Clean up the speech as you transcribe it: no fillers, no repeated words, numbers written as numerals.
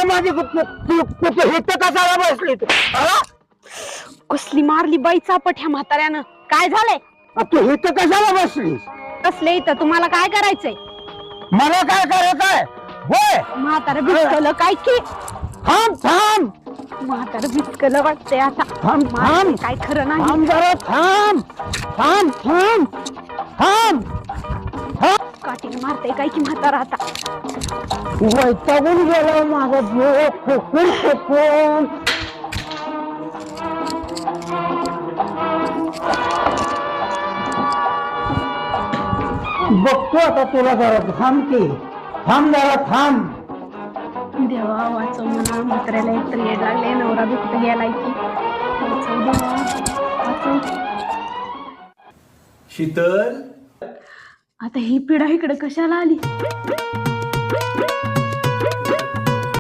काय माझी तू हित कसाला बसली तू कसली मारली बाई चापट ह्या म्हाताऱ्यानं. काय झालंय? तू हित कशाला बसली कसले इथं तुम्हाला काय करायचंय? मला काय करायचंय होय म्हातारं भिचकलं काय की? थांब थांब म्हातारं भिचकलं वाटतंय आता. थांब थांब काय खरं नाही. थांब जरा थांब थांब थांब थांब थांब काठीने मारतय काय की म्हातारा आता. वैतागून गेला माझा जीव फुकून फुकून बघतो आता तुला जरा थांब की थांब जरा थांब देवा वाचव म्हणा. म्हाताऱ्याला एकतर येड लागले. नवरा बी कुठे गेलाय की. वाचव देवा वाचव. शीतल आता ही पिढा इकडे कशाला आली?